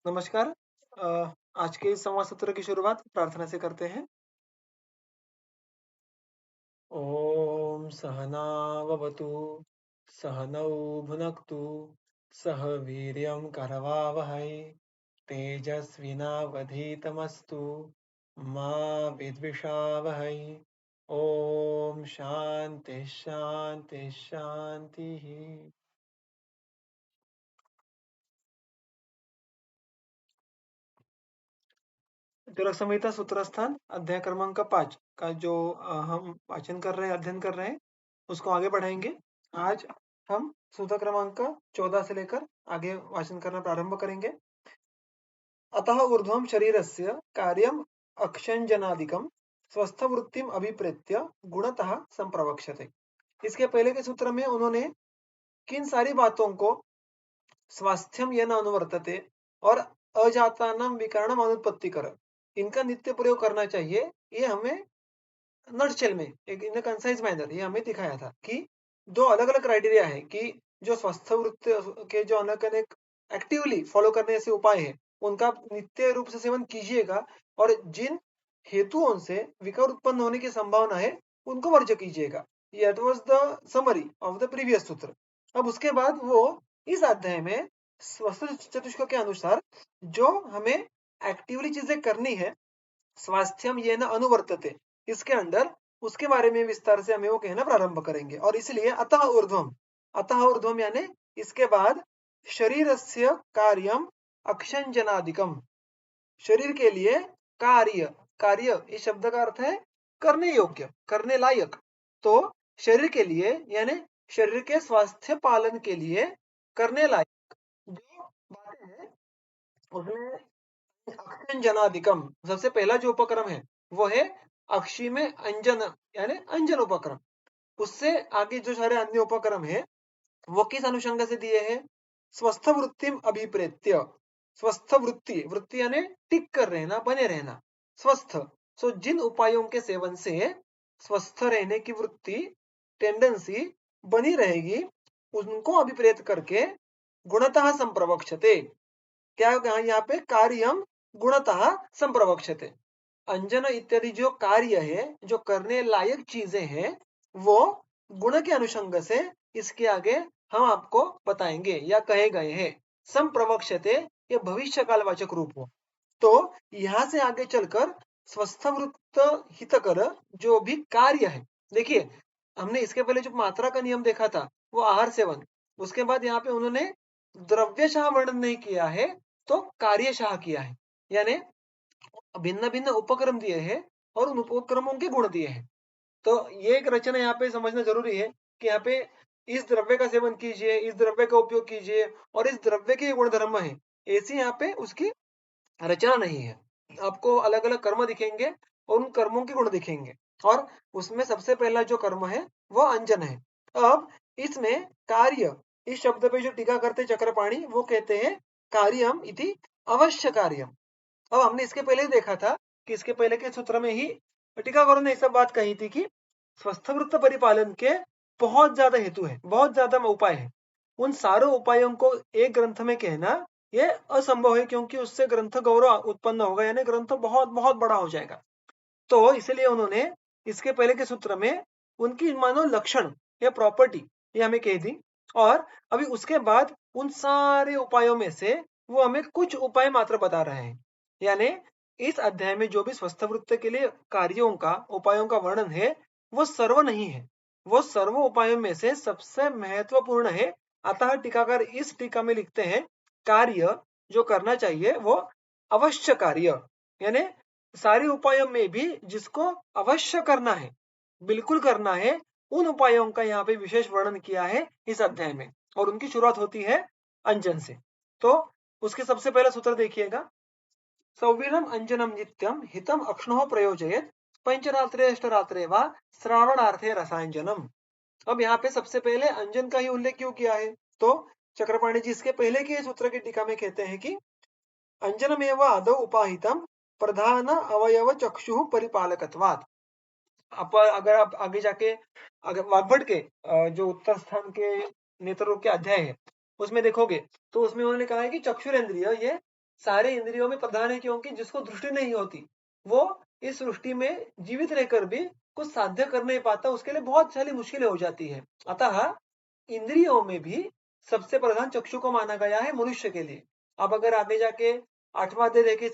नमस्कार। आज के इस संवाद सत्र की शुरुआत प्रार्थना से करते हैं। ओम सहना ववतु सहनौ भुनक्तु सह वीर्यं करवावहै तेजस्विनावधीतमस्तु मा विद्विषावहै। ओम शांति शांति शांतिः। तिलक संहिता सूत्रस्थान अध्याय क्रमांक 5 का जो हम वाचन कर रहे हैं, अध्ययन कर रहे हैं, उसको आगे बढ़ाएंगे। आज हम सूत्र क्रमांक 14 से लेकर आगे वाचन करना प्रारंभ करेंगे। अतः ऊर्ध्वं शरीरस्य कार्यम् अक्षञ्जनादिकं स्वस्थवृत्तिम अभिप्रेत्य गुणतः संप्रवक्ष्यते। इसके पहले के सूत्र में उन्होंने किन सारी बातों को स्वास्थ्यम येन अनुवर्तते और अजातानां विकारणम अनुत्पत्तिकर इनका नित्य प्रयोग करना चाहिए, ये हमें नटशेल में एक इन कंसाइज मैनर ये हमें दिखाया था कि दो अलग अलग क्राइटेरिया है कि जो स्वस्थ वृत्त के जो अनेक अनेक एक्टिवली फॉलो करने से उपाय है उनका नित्य रूप से सेवन कीजिएगा और जिन हेतुओं से विकार उत्पन्न होने की संभावना है उनको वर्ज्य कीजिएगा। That was the summary of the previous सूत्र। अब उसके बाद वो इस अध्याय में स्वस्थ चतुष्क के अनुसार जो हमें एक्टिवली चीजें करनी है स्वास्थ्यम ये न अनुवर्तते इसके अंदर उसके बारे में विस्तार से हमें वो कहना प्रारंभ करेंगे। और इसलिए अतः ऊर्ध्वम यानी इसके बाद शरीरस्य कार्यम अक्षंजनादिकम शरीर के लिए कार्य कार्य इस शब्द का अर्थ है करने योग्य करने लायक। तो शरीर के लिए यानी शरीर के स्वास्थ्य पालन के लिए करने लायक जो बातें हैं उसमें अक्षंजनादिकम सबसे पहला जो उपक्रम है वो है अक्षी में अंजन यानी अंजन उपक्रम। उससे आगे जो सारे अन्य उपक्रम है वो किस अनुषंग से दिए हैं? स्वस्थ वृत्तिम अभिप्रेत्य स्वस्थ वृत्ति वृत्ति यानी टिक कर रहना बने रहना स्वस्थ। सो जिन उपायों के सेवन से स्वस्थ रहने की वृत्ति टेंडेंसी बनी रहेगी उनको अभिप्रेत करके गुणतः संप्रवक्षते। क्या यहाँ पे कार्यम गुणतः संप्रवक्षते अंजन इत्यादि जो कार्य है जो करने लायक चीजें हैं वो गुण के अनुषंग से इसके आगे हम आपको बताएंगे या कहे गए हैं। संप्रवक्षते ये भविष्य कालवाचक रूप हो तो यहां से आगे चलकर स्वस्थ वृत्त हितकर जो भी कार्य है देखिए हमने इसके पहले जो मात्रा का नियम देखा था वो आहार सेवन, उसके बाद यहाँ पे उन्होंने द्रव्यशाह वर्णन नहीं किया है तो कार्यशाह किया है यानी भिन्न भिन्न उपक्रम दिए हैं और उन उपक्रमों के गुण दिए हैं। तो ये एक रचना यहाँ पे समझना जरूरी है कि यहाँ पे इस द्रव्य का सेवन कीजिए इस द्रव्य का उपयोग कीजिए और इस द्रव्य के गुण धर्म है ऐसी यहाँ पे उसकी रचना नहीं है। आपको अलग अलग कर्म दिखेंगे और उन कर्मों के गुण दिखेंगे और उसमें सबसे पहला जो कर्म है वो अंजन है। अब इसमें कार्य इस शब्द पे जो टीका करते चक्रपाणी वो कहते हैं कार्यम इति अवश्य कार्यम। अब हमने इसके पहले ही देखा था कि इसके पहले के सूत्र में ही टीकाकारों ने सब बात कही थी कि स्वस्थ वृत्त परिपालन के बहुत ज्यादा हेतु है बहुत ज्यादा उपाय है। उन सारे उपायों को एक ग्रंथ में कहना ये असंभव है क्योंकि उससे ग्रंथ गौरव उत्पन्न होगा यानी ग्रंथ बहुत बहुत बड़ा हो जाएगा। तो इसलिए उन्होंने इसके पहले के सूत्र में उनकी मानो लक्षण या प्रॉपर्टी ये हमें कह दी और अभी उसके बाद उन सारे उपायों में से वो हमें कुछ उपाय मात्र बता रहे हैं। यानी इस अध्याय में जो भी स्वस्थ वृत्त के लिए कार्यों का उपायों का वर्णन है वो सर्व नहीं है, वो सर्व उपायों में से सबसे महत्वपूर्ण है। अतः टीकाकार इस टीका में लिखते हैं कार्य जो करना चाहिए वो अवश्य कार्य यानी सारे उपायों में भी जिसको अवश्य करना है बिल्कुल करना है उन उपायों का यहाँ पे विशेष वर्णन किया है इस अध्याय में और उनकी शुरुआत होती है अंजन से। तो उसके सबसे पहला सूत्र देखिएगा सौवीरम अंजनम नित्यम हितम अक्ष्णो प्रयोजयेत पंचरात्रे अष्टरात्रे वा श्रावणार्थे रसांजनम। अब यहाँ पे सबसे पहले अंजन का ही उल्लेख क्यों किया है तो चक्रपाणी जी इसके पहले के सूत्र की टीका में कहते हैं कि अंजनमेव आदौ उपाहितम प्रधान अवयव चक्षु परिपालकत्वात्। अगर आप आगे जाके अगर वाग्भट के जो उत्तर स्थान के नेत्र रोग के अध्याय है उसमें देखोगे तो उसमें उन्होंने कहा है कि चक्षुरेंद्रिय ये सारे इंद्रियों में प्रधान है, क्योंकि जिसको दृष्टि नहीं होती वो इस सृष्टि में जीवित रहकर भी कुछ साध्य कर नहीं पाता, उसके लिए बहुत सारी मुश्किलें हो जाती है। अतः इंद्रियों में भी सबसे प्रधान चक्षु को माना गया है मनुष्य के लिए। अब अगर आगे जाके 8वां अध्याय देखें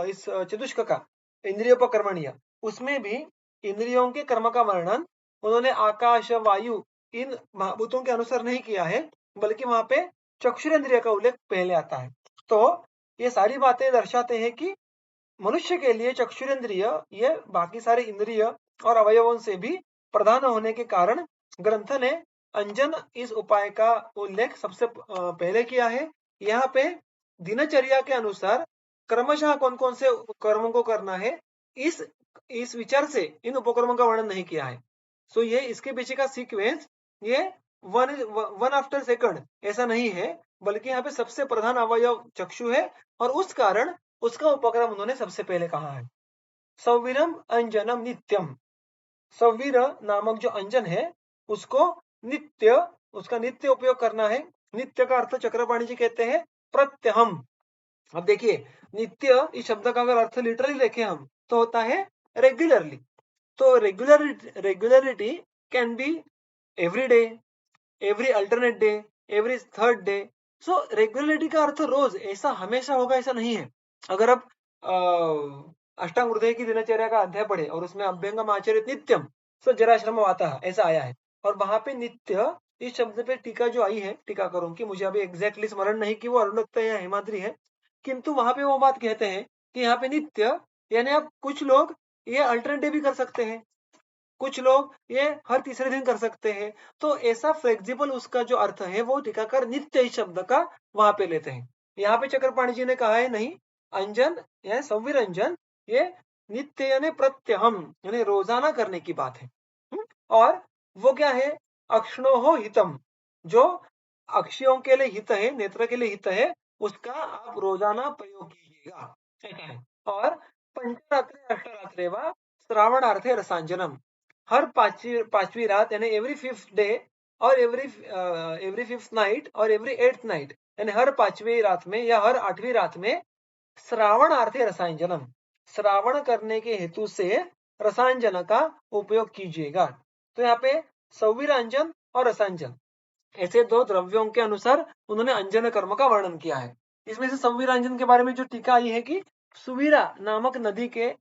इस चतुष्क का इंद्रियोपकर्मणीय, उसमें भी इंद्रियों के कर्म का वर्णन उन्होंने आकाश वायु इन महाभूतों के अनुसार नहीं किया है, बल्कि वहां पे चक्षुरेंद्रिय का उल्लेख पहले आता है। तो ये सारी बातें दर्शाते हैं कि मनुष्य के लिए चक्षुरेंद्रिय ये बाकी सारे इंद्रिय और अवयवों से भी प्रधान होने के कारण ग्रंथ ने अंजन इस उपाय का उल्लेख सबसे पहले किया है। यहाँ पे दिनचर्या के अनुसार क्रमशः कौन कौन से कर्मों को करना है, इस विचार से इन उपक्रमों का वर्णन नहीं किया है। सो ये इसके पीछे का सीक्वेंस ये वन आफ्टर सेकंड ऐसा नहीं है, बल्कि यहाँ पे सबसे प्रधान अवयव चक्षु है और उस कारण उसका उपक्रम उन्होंने सबसे पहले कहा है। सौवीरम अंजनम नित्यम, सौवीर नामक जो अंजन है उसको नित्य, उसका नित्य उपयोग करना है। नित्य का अर्थ चक्रपाणी जी कहते हैं प्रत्यहम। अब देखिए नित्य इस शब्द का अगर अर्थ लिटरली देखें हम तो होता है रेगुलरली। तो regularity can be every day, every alternate day, every third day. So regularity का अर्थ रोज, ऐसा हमेशा होगा ऐसा नहीं है। अगर आप अष्टांग हृदय की दिनचर्या का अध्याय पढ़े और उसमें अभ्यंगम आचरित नित्यम सो जराश्रम आता है ऐसा आया है, और वहां पे नित्य इस शब्द पे टीका जो आई है टीकाकारों की, मुझे अभी एग्जैक्टली स्मरण नहीं कि वो अरुणोक्त या हेमाद्री है, किंतु वहां पे वो बात कहते हैं कि यहाँ पे नित्य यानी आप कुछ लोग ये अल्टरनेट डे भी कर सकते हैं, कुछ लोग ये हर तीसरे दिन कर सकते हैं। तो ऐसा फ्लेक्सिबल उसका जो अर्थ है वो टीकाकार नित्य इस शब्द का वहां पे लेते हैं। यहाँ पे चक्रपाणी जी ने कहा है नहीं, अंजन या संविरंजन ये नित्य यानी प्रत्यहम यानी रोजाना करने की बात है। और वो क्या है, अक्षणोः हितम, जो अक्षियों के लिए हित है, नेत्र के लिए हित है, उसका आप रोजाना प्रयोग कीजिएगा ऐसा है। और पंचरात्रे अष्टरात्रे व श्रावणार्थे रसांजनम, हर पांचवी रात यानी एवरी फिफ्थ डे और एवरी फिफ्थ नाइट और एवरी एट्थ नाइट यानी हर पांचवी रात में या हर 8वीं रात में श्रावणार्थे रसांजनम, श्रावण करने के हेतु से रसांजन का उपयोग कीजिएगा। तो यहाँ पे सौवीरांजन और रसांजन ऐसे दो द्रव्यों के अनुसार उन्होंने अंजन कर्म का वर्णन किया है। इसमें से संवीरांजन के बारे में जो टीका आई है कि सुवीरा नामक नदी के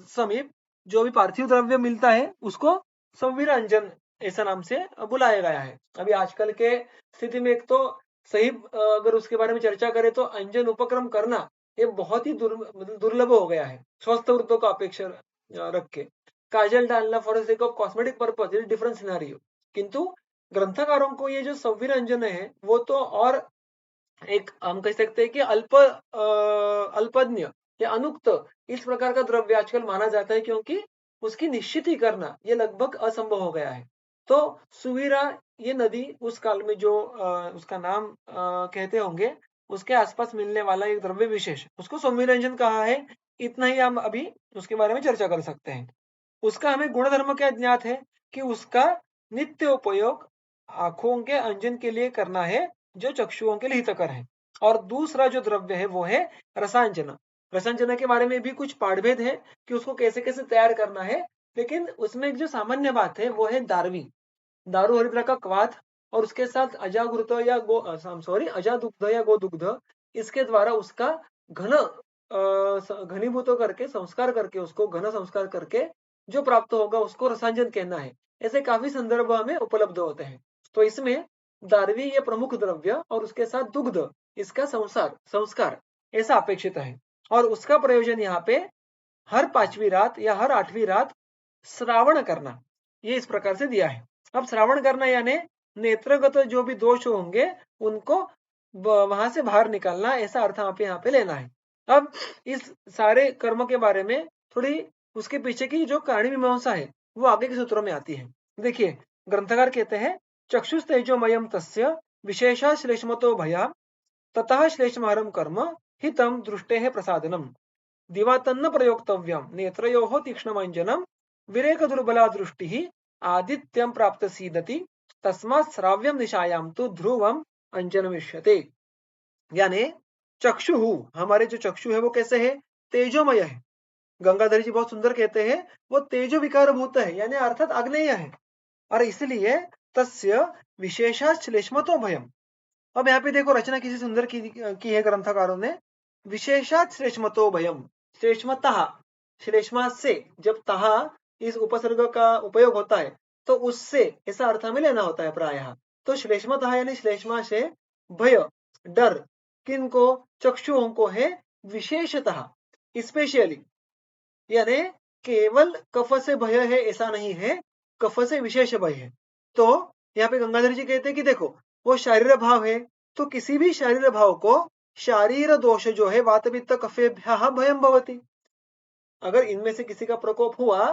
समीप जो भी पार्थिव द्रव्य मिलता है उसको संवीरांजन ऐसा नाम से बुलाया गया है। अभी आजकल के स्थिति में एक तो सही अगर उसके बारे में चर्चा करें तो अंजन उपक्रम करना ये बहुत ही दुर्लभ हो गया है स्वस्थ वृद्धों का अपेक्षा रख के। काजल डालना for the sake of cosmetic purpose is different scenario, किंतु ग्रंथकारों को ये जो संवीरांजन है वो तो और एक हम कह सकते हैं कि अल्पज्ञ या अनुक्त इस प्रकार का द्रव्य आजकल माना जाता है, क्योंकि उसकी निश्चित ही करना ये लगभग असंभव हो गया है। तो सुवीरा ये नदी उस काल में जो उसका नाम कहते होंगे उसके आसपास मिलने वाला एक द्रव्य विशेष उसको संवीरांजन कहा है। इतना ही हम अभी उसके बारे में चर्चा कर सकते हैं। उसका हमें गुणधर्म क्या ज्ञात है कि उसका नित्य उपयोग आंखों के अंजन के लिए करना है जो चक्षुओं के लिए हितकर है। और दूसरा जो द्रव्य है वो है रसांजन। रसांजन के बारे में भी कुछ पाठभेद है कि उसको कैसे कैसे तैयार करना है, लेकिन उसमें एक जो सामान्य बात है वो है दारवी, दारू हरिद्रा का क्वाथ और उसके साथ अजागृत या अजादुग्ध या गोदुग्ध, इसके द्वारा उसका घन घनीभूत करके संस्कार करके उसको घन संस्कार करके जो प्राप्त होगा उसको रसांजन कहना है। ऐसे काफी संदर्भ हमें उपलब्ध होते हैं। तो इसमें दारवी ये प्रमुख द्रव्य और उसके साथ दुग्ध इसका संस्कार ऐसा अपेक्षित है। और उसका प्रयोजन यहाँ पे हर 5वीं रात या हर 8वीं रात श्रावण करना ये इस प्रकार से दिया है। अब श्रावण करना यानी नेत्रगत जो भी दोष होंगे उनको वहां से बाहर निकालना ऐसा अर्थ आप यहाँ पे लेना है। अब इस सारे कर्म के बारे में थोड़ी उसके पीछे की जो कहानी मीमांसा है वो आगे के सूत्रों में आती है। देखिए ग्रंथकार कहते हैं चक्षुस्तेजोमयम तस्य विशेषा श्लेष्मतो भया ततः श्लेष्महरम कर्म हितम दृष्टेः प्रसादनम दिवातन्न प्रयोक्तव्यम नेत्रयोः तीक्ष्णमंजनम विरेक दुर्बला दृष्टिः आदित्यम प्राप्त सीदति तस्मात् श्राव्यम निशायाम तो ध्रुवम अंजनमिष्यते। यानी चक्षु, हमारे जो चक्षु है वो कैसे है? तेजोमय है। गंगाधर जी बहुत सुंदर कहते हैं वो तेजो विकार भूत है, यानी अर्थात आग्नेय है, और इसलिए तस्य विशेषात् श्लेष्मतो भयम। अब यहाँ पे देखो रचना किसी सुंदर की है ग्रंथकारों ने। विशेषात् श्लेष्मतो भयम, श्लेष्मतः, श्लेष्मा से जब तहा इस उपसर्ग का उपयोग होता है तो उससे ऐसा अर्थ हमें लेना होता है प्रायः। तो श्लेष्मतः यानी श्लेष्मा से भय, डर, किनको? चक्षुओं को है विशेषतः, स्पेशली, यानी केवल कफ से भय है ऐसा नहीं है, कफ से विशेष भय है। तो यहाँ पे गंगाधर जी कहते हैं कि देखो वो शारीर भाव है, तो किसी भी शारीर भाव को शारीर दोष जो है वात पित्त कफेभ्यः भयम भवति। अगर इनमें से किसी का प्रकोप हुआ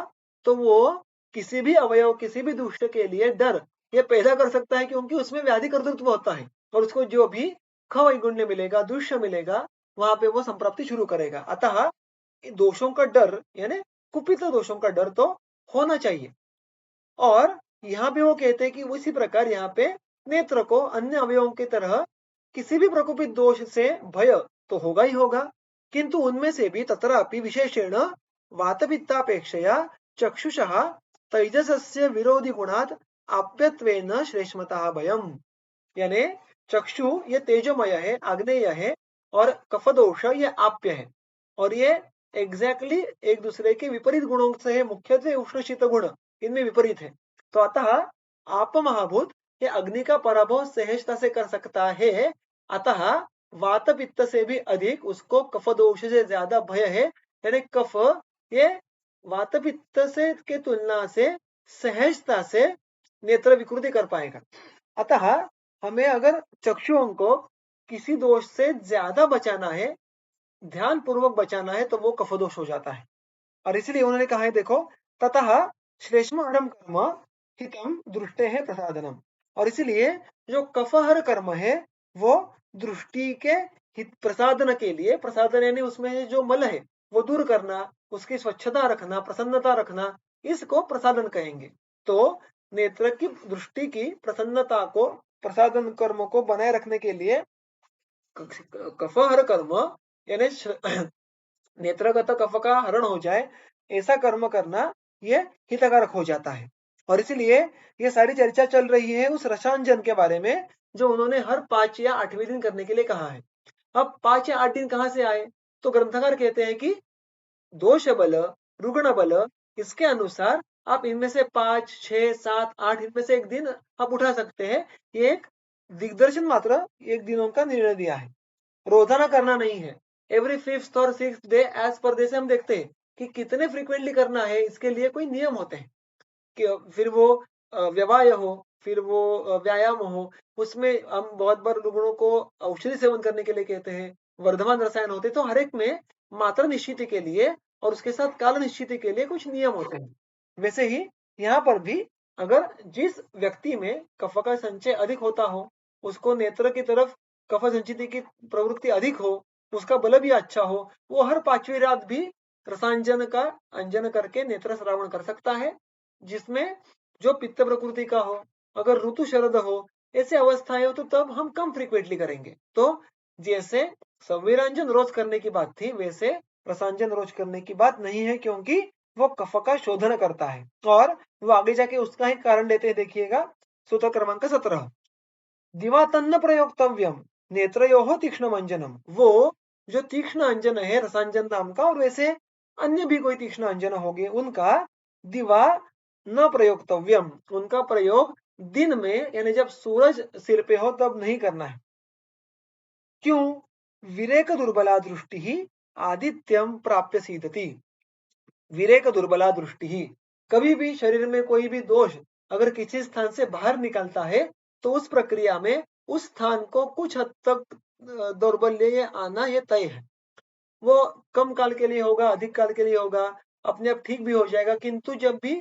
तो वो किसी भी अवयव, किसी भी दुष्ट के लिए डर ये पैदा कर सकता है, क्योंकि उसमें व्याधि कर्तृत्व होता है और उसको जो भी खवैगुण्य मिलेगा, दुष्य मिलेगा, वहां पे वो संप्राप्ति शुरू करेगा। अतः दोषों का डर यानी कुपित दोषों का डर तो होना चाहिए। और यहाँ पे वो कहते हैं कि उसी प्रकार यहाँ पे नेत्र को अन्य अवयवों की तरह किसी भी प्रकोपित दोष से भय तो होगा ही होगा, किंतु उनमें से भी तत्रापि विशेषेण वातपित्तापेक्षया चक्षुषः तैजसस्य विरोधी गुणात् आप्यत्वेन श्लेष्मतः भयम। यानी चक्षु ये तेजोमय है, आग्नेय है, और कफदोष ये आप्य है, और ये एग्जैक्टली एक दूसरे के विपरीत गुणों से है, मुख्यत्वे उष्ण शीत गुण इनमें विपरीत है। तो अतः आप महाभूत ये अग्नि का पराभव सहजता से कर सकता है, अतः वात पित्त से भी अधिक उसको कफ दोष से ज्यादा भय है, यानी कफ ये वात पित्त से के तुलना से सहजता से नेत्र विकृति कर पाएगा। अतः हमें अगर चक्षुओं को किसी दोष से ज्यादा बचाना है, ध्यान पूर्वक बचाना है, तो वो कफदोष हो जाता है। और इसलिए उन्होंने कहा है देखो, ततः श्लेष्महरम कर्म हितम दृष्टे है प्रसादनम। और इसलिए जो कफहर कर्म है वो दृष्टि के हित प्रसादन के लिए, प्रसादन यानी उसमें जो मल है वो दूर करना, उसकी स्वच्छता रखना, प्रसन्नता रखना, इसको प्रसादन कहेंगे। तो नेत्र की दृष्टि की प्रसन्नता को, प्रसादन कर्म को बनाए रखने के लिए कफहर कर्म यानी नेत्रगत कफ का हरण हो जाए ऐसा कर्म करना ये हितकारक हो जाता है। और इसलिए ये सारी चर्चा चल रही है उस रसांजन के बारे में जो उन्होंने हर 5 या 8वें दिन करने के लिए कहा है। अब 5 या 8 दिन कहां से आए? तो ग्रंथकार कहते हैं कि दोष बल, रुग्ण बल, इसके अनुसार आप इनमें से 5, 6, 7, 8 इनमें से एक दिन आप उठा सकते हैं। ये एक दिग्दर्शन मात्र एक दिनों का निर्णय दिया है, रोजाना करना नहीं है। एवरी 5th और 6th डे एज पर जैसे हम देखते हैं कि कितने फ्रीक्वेंटली करना है, इसके लिए कोई नियम होते हैं कि फिर वो व्यवाय हो, फिर वो व्यायाम हो, उसमें हम बहुत बार रुग्णों को औषधि सेवन करने के लिए कहते हैं, वर्धमान रसायन होते हैं, तो हर एक में मात्रा निश्चित के लिए और उसके साथ काल निश्चित के लिए कुछ नियम होते हैं। वैसे ही यहाँ पर भी अगर जिस व्यक्ति में कफ का संचय अधिक होता हो, उसको नेत्र की तरफ कफ संचिति की प्रवृत्ति अधिक हो, उसका बल भी अच्छा हो, वो हर 5वीं रात भी रसांजन का अंजन करके नेत्र श्रावण कर सकता है, जिसमें जो पित्त प्रकृति का हो, अगर ऋतु शरद हो, ऐसे अवस्थाएं हो तो तब हम कम फ्रीक्वेंटली करेंगे। तो जैसे संविरांजन रोज करने की बात थी, वैसे रसांजन रोज करने की बात नहीं है, क्योंकि वो कफ का शोधन करता है। और वो आगे जाके उसका ही कारण लेते हैं, देखिएगा सूत्र क्रमांक 17, दिवातन्न प्रयोक्तव्यम नेत्रयोः तीक्ष्ण अंजनम। वो जो तीक्ष्ण अंजन है रसांजन नाम का, और वैसे अन्य भी कोई तीक्ष्ण अंजन होंगे, उनका दिवा न प्रयोक्तव्यम, उनका प्रयोग दिन में यानी जब सूरज सिर पे हो तब नहीं करना है। क्यों? विरेक दुर्बला दृष्टि ही आदित्यम प्राप्य सीदति। विरेक दुर्बला दृष्टि ही, कभी भी शरीर में कोई भी दोष अगर किसी स्थान से बाहर निकलता है तो उस प्रक्रिया में उस स्थान को कुछ हद तक दौर्बल्य आना ये तय है। वो कम काल के लिए होगा, अधिक काल के लिए होगा, अपने आप ठीक भी हो जाएगा, किंतु जब भी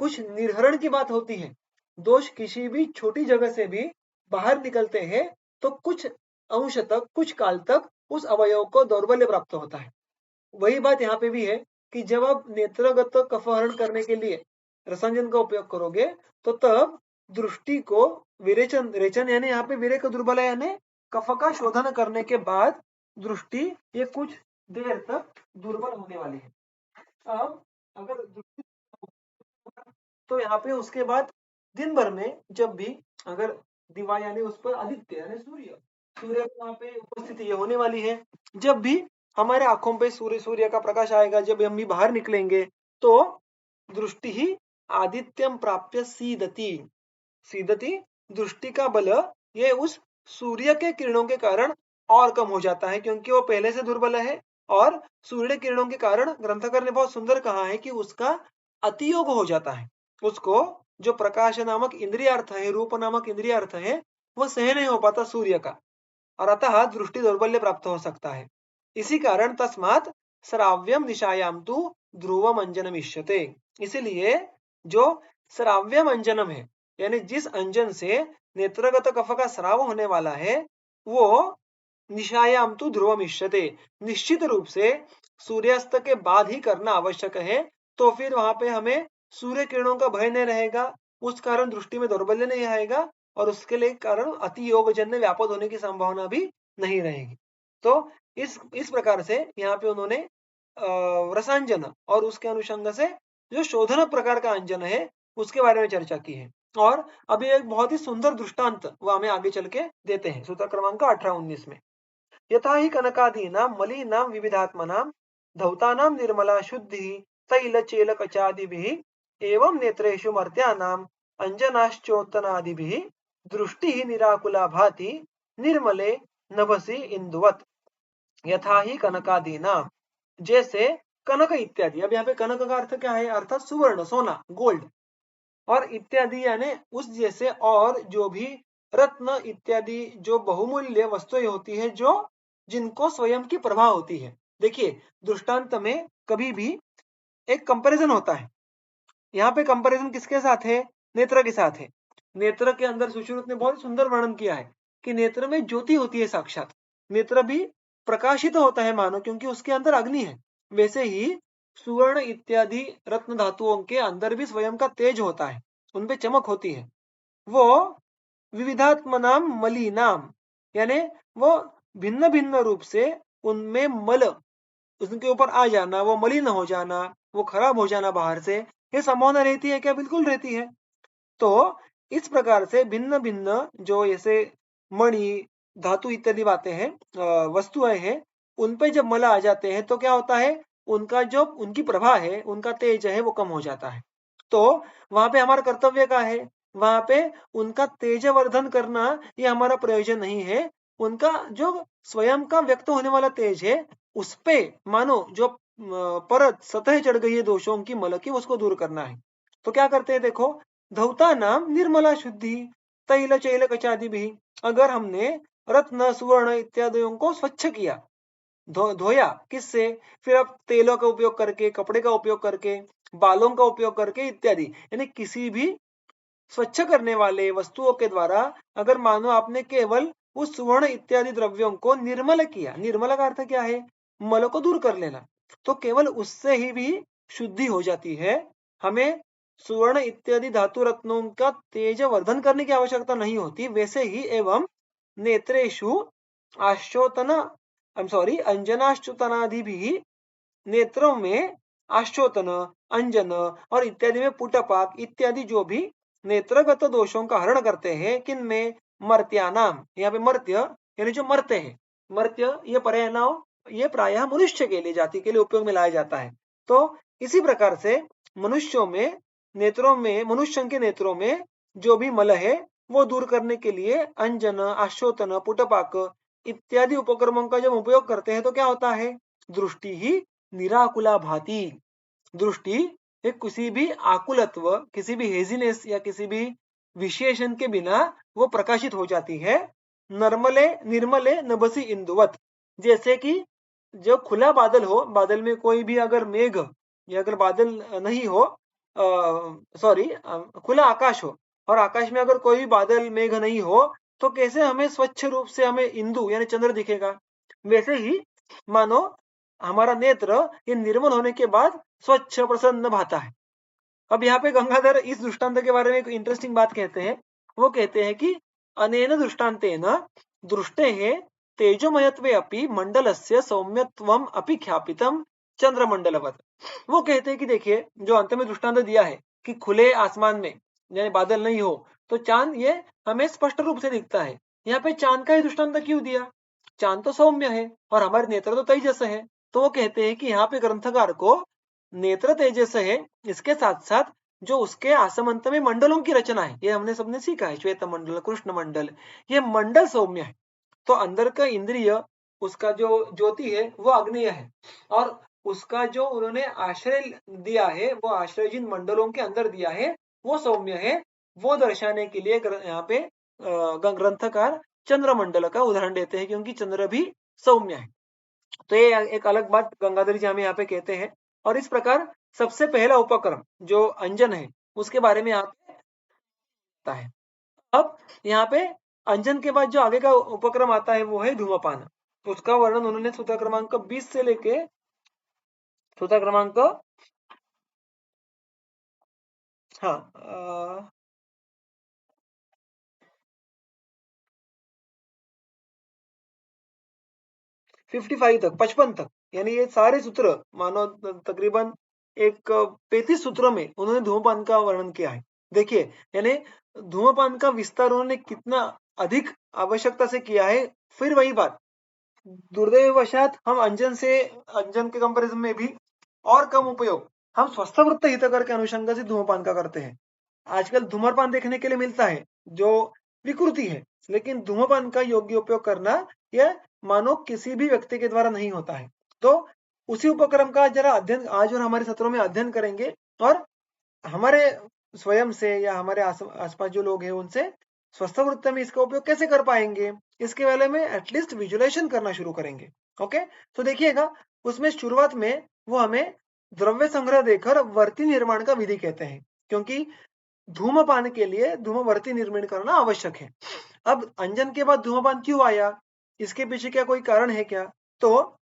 कुछ निर्हरण की बात होती है, दोष किसी भी छोटी जगह से भी बाहर निकलते हैं, तो कुछ अंश तक, कुछ काल तक उस अवयव को दौर्बल्य प्राप्त होता है। वही बात यहाँ पे भी है कि जब आप नेत्रगत कफहरण करने के लिए रसांजन का उपयोग करोगे तो तब दृष्टि को विरेचन, रेचन यानी यहाँ पे विरेक दुर्बल यानी कफ का शोधन करने के बाद दृष्टि ये कुछ देर तक दुर्बल होने वाली है। अब अगर दृष्टि तो यहाँ पे उसके बाद दिन भर में जब भी अगर दिवा यानी उस पर आदित्य यानी सूर्य सूर्य की वहां पे उपस्थिति ये होने वाली है। जब भी हमारे आंखों पे सूर्य का प्रकाश आएगा, जब हम भी बाहर निकलेंगे तो दृष्टि ही आदित्यम प्राप्य सीदति। सीदति दृष्टि का बल ये उस सूर्य के किरणों के कारण और कम हो जाता है, क्योंकि वो पहले से दुर्बल है। और सूर्य किरणों के कारण ग्रंथकार ने बहुत सुंदर कहा है कि उसका अतियोग हो जाता है। उसको जो प्रकाश नामक इंद्रिय अर्थ है, रूप नामक इंद्रिय अर्थ है, वो सह नहीं हो पाता सूर्य का, और अतः दृष्टि दौर्बल्य प्राप्त हो सकता है। इसी कारण तस्मात् श्राव्यम निशायाम तु ध्रुवम अंजनम इष्यते। इसीलिए जो श्राव्यम अंजनम है, यानी जिस अंजन से नेत्रगत कफ का स्राव होने वाला है, वो निशायाम तु ध्रुवम इष्यते, निश्चित रूप से सूर्यास्त के बाद ही करना आवश्यक है। तो फिर वहां पे हमें सूर्य किरणों का भय नहीं रहेगा, उस कारण दृष्टि में दौर्बल्य नहीं आएगा, और उसके लिए कारण अति योगजन्य व्यापक होने की संभावना भी नहीं रहेगी। तो इस प्रकार से यहाँ पे उन्होंने रसांजन और उसके अनुषंग से जो शोधन प्रकार का अंजन है उसके बारे में चर्चा की है। और अभी एक बहुत ही सुंदर दृष्टांत वो हमें आगे चल के देते हैं सूत्र क्रमांक 18-19 में। यथा ही कनकादीनां मलीनां विविधात्मनां धौतानां निर्मला शुद्धि तैल चेल कचादिभिः एवं नेत्रेषु मर्त्यानां अंजनाश्चोत्तनादिभिः दृष्टि निराकुला भाति निर्मले नभसि इंदुवत्। यथा ही कनकादीनां, जैसे कनक इत्यादि। अब यहाँ पे कनक का अर्थ क्या है? अर्थात सुवर्ण, सोना, गोल्ड। और इत्यादि यानी उस जैसे और जो भी रत्न इत्यादि जो बहुमूल्य वस्तुएं होती है, जो जिनको स्वयं की प्रभा होती है। देखिए दृष्टांत में कभी भी एक कंपैरिजन होता है। यहाँ पे कंपैरिजन किसके साथ है? नेत्र के साथ है। नेत्र के अंदर सुश्रुत ने बहुत सुंदर वर्णन किया है कि नेत्र में ज्योति होती है साक्षात। नेत्र भी प्रकाशित होता है मानो, क्योंकि उसके अंदर अग्नि है। वैसे ही सुवर्ण इत्यादि रत्न धातुओं के अंदर भी स्वयं का तेज होता है, उनपे चमक होती है। वो विविधात्मनाम मलिनाम, यानी वो भिन्न भिन्न रूप से उनमें मल उसके ऊपर आ जाना, वो मलिन हो जाना, वो खराब हो जाना बाहर से, ये संभावना रहती है क्या? बिल्कुल रहती है। तो इस प्रकार से भिन्न भिन्न जो ऐसे मणि धातु इत्यादि बातें हैं, वस्तुएं हैं, उन पे जब मल आ जाते हैं तो क्या होता है? उनका जो उनकी प्रभा है, उनका तेज है, वो कम हो जाता है। तो वहां पे हमारा कर्तव्य क्या है? वहां पे उनका तेजवर्धन करना ये हमारा प्रयोजन नहीं है। उनका जो स्वयं का व्यक्त होने वाला तेज है, उस पे मानो जो परत सतह चढ़ गई है दोषों की, मल की, उसको दूर करना है। तो क्या करते हैं? देखो, धौता नाम निर्मला शुद्धि तैल चैल कचादि भी। अगर हमने रत्न सुवर्ण इत्यादियों को स्वच्छ किया, धोया किससे? फिर अब तेलों का उपयोग करके, कपड़े का उपयोग करके, बालों का उपयोग करके इत्यादि, यानी किसी भी स्वच्छ करने वाले वस्तुओं के द्वारा अगर मानो आपने केवल उस सुवर्ण इत्यादि द्रव्यों को निर्मल किया, निर्मल का अर्थ क्या है? मल को दूर कर लेना, तो केवल उससे ही भी शुद्धि हो जाती है। हमें सुवर्ण इत्यादि धातु रत्नों का तेज वर्धन करने की आवश्यकता नहीं होती। वैसे ही एवं नेत्रेषु आश्चोतन अंजनाश्चोतनादि भी, नेत्रों में आश्चोतन, अंजन और इत्यादि में पुटपाक इत्यादि जो भी नेत्रगत दोषों का हरण करते हैं, किन में? मर्त्यानाम। यहाँ पे मर्त्य यानी जो मरते हैं, मर्त्य ये पर्यायनाम, ये प्रायः मनुष्य के लिए, जाति के लिए उपयोग में लाया जाता है। तो इसी प्रकार से मनुष्यों में, नेत्रों में, मनुष्य के नेत्रों में जो भी मल है वो दूर करने के लिए अंजन, आश्चोतन, पुटपाक इत्यादि उपक्रमों का जब उपयोग करते हैं तो क्या होता है? दृष्टि ही निराकुला भाति। दृष्टि एक किसी भी आकुलत्व, किसी भी हेजीनेस या किसी भी विशेषण के बिना वो प्रकाशित हो जाती है। निर्मले निर्मले नभसि इंदुवत, जैसे कि जो खुला बादल हो, बादल में कोई भी अगर मेघ या अगर बादल नहीं हो, सॉरी, खुला आकाश हो, और आकाश में अगर कोई भी बादल मेघ नहीं हो, तो कैसे हमें स्वच्छ रूप से हमें इंदु यानी चंद्र दिखेगा? वैसे ही मानो हमारा नेत्र ये निर्मल होने के बाद स्वच्छ प्रसन्न भाता है। अब यहाँ पे गंगाधर इस दृष्टांत के बारे में एक इंटरेस्टिंग बात कहते हैं। वो कहते हैं कि अनेन दृष्टांतेन दृष्टे है तेजोमयत्वे अपि मंडलस्य सौम्यत्वम अपि ख्यापितम चंद्रमंडलवत। वो कहते हैं कि देखिए जो अंत में दृष्टांत दिया है कि खुले आसमान में यानी बादल नहीं हो तो चांद ये हमें स्पष्ट रूप से दिखता है। यहाँ पे चांद का ही दृष्टांत क्यों दिया? चांद तो सौम्य है और हमारे नेत्र तो तेजस है। तो वो कहते हैं कि यहाँ पे ग्रंथकार को नेत्र तेजस है, इसके साथ साथ जो उसके आसमंत में मंडलों की रचना है, ये हमने सबने सीखा है, श्वेत मंडल, कृष्ण मंडल, ये मंडल सौम्य है। तो अंदर का इंद्रिय, उसका जो ज्योति है वो अग्नेय है और उसका जो उन्होंने आश्रय दिया है, वो आश्रय जिन मंडलों के अंदर दिया है वो सौम्य है। वो दर्शाने के लिए यहाँ पे ग्रंथकार चंद्रमंडल का उदाहरण देते हैं, क्योंकि चंद्र भी सौम्य है। तो ये एक अलग बात गंगाधर जी हमें यहाँ पे कहते हैं। और इस प्रकार सबसे पहला उपक्रम जो अंजन है उसके बारे में यहाँ पे आता है। अब यहाँ पे अंजन के बाद जो आगे का उपक्रम आता है वो है धूमपान। उसका वर्णन उन्होंने सूत्र क्रमांक 20 से लेके सूत्र क्रमांक, हाँ, 55 तक, 55 तक, यानी ये सारे सूत्र मानो तकरीबन एक 35 सूत्रों में उन्होंने धूमपान का वर्णन किया है। देखिए यानी धूमपान का विस्तार उन्होंने कितना अधिक आवश्यकता से किया है। फिर वही बात, दुर्दैववशात हम अंजन के कंपैरिजन में भी और कम उपयोग हम स्वस्थवृत्त हितकर के अनुषंग से धूमपान का करते हैं। आजकल धूम्रपान देखने के लिए मिलता है जो विकृति है, लेकिन धूमपान का योग्य उपयोग करना यह मानो किसी भी व्यक्ति के द्वारा नहीं होता है। तो उसी उपक्रम का जरा अध्ययन आज और हमारे सत्रों में अध्ययन करेंगे और हमारे स्वयं से या हमारे आसपास जो लोग हैं उनसे स्वस्थवृत्त में इसका उपयोग कैसे कर पाएंगे, इसके बारे में एटलीस्ट विजुअलाइजेशन करना शुरू करेंगे। ओके, तो देखिएगा उसमें शुरुआत में वो हमें द्रव्य संग्रह देकर वर्ती निर्माण का विधि कहते हैं, क्योंकि धूमपान के लिए धूमवर्ती निर्माण करना आवश्यक है। अब अंजन के बाद धूमपान क्यों आया, इसके पीछे क्या कोई कारण है क्या? तो